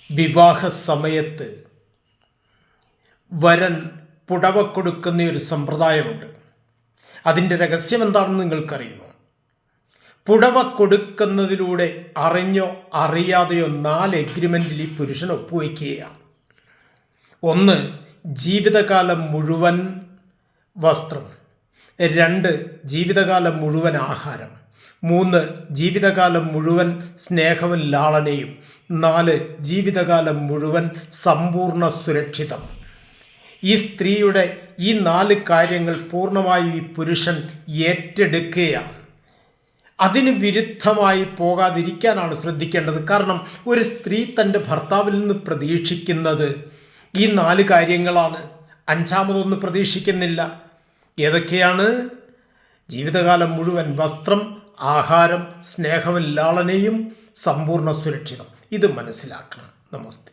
വിവാഹ സമയത്ത് വരൻ പുടവ കൊടുക്കുന്ന ഒരു സമ്പ്രദായമുണ്ട്. അതിൻ്റെ രഹസ്യം എന്താണെന്ന് നിങ്ങൾക്കറിയുമോ? പുടവ കൊടുക്കുന്നതിലൂടെ അറിഞ്ഞോ അറിയാതെയോ 4 എഗ്രിമെൻറ്റിൽ ഈ പുരുഷൻ ഒപ്പുവയ്ക്കുകയാണ്. 1, ജീവിതകാലം മുഴുവൻ വസ്ത്രം. 2, ജീവിതകാലം മുഴുവൻ ആഹാരം. 3, ജീവിതകാലം മുഴുവൻ സ്നേഹവും ലാളനയും. 4, ജീവിതകാലം മുഴുവൻ സമ്പൂർണ്ണ സുരക്ഷിതം. ഈ സ്ത്രീയുടെ ഈ 4 കാര്യങ്ങൾ പൂർണ്ണമായും ഈ പുരുഷൻ ഏറ്റെടുക്കുകയാണ്. അതിന് വിരുദ്ധമായി പോകാതിരിക്കാനാണ് ശ്രദ്ധിക്കേണ്ടത്. കാരണം ഒരു സ്ത്രീ തൻ്റെ ഭർത്താവിൽ നിന്ന് പ്രതീക്ഷിക്കുന്നത് ഈ 4 കാര്യങ്ങളാണ്. 5ാമതൊന്നും പ്രതീക്ഷിക്കുന്നില്ല. ഏതൊക്കെയാണ്? ജീവിതകാലം മുഴുവൻ വസ്ത്രം, ആഹാരം, സ്നേഹവും ലാളനയും, സമ്പൂർണ്ണ സുരക്ഷിതം. ഇത് മനസ്സിലാക്കണം. നമസ്തേ.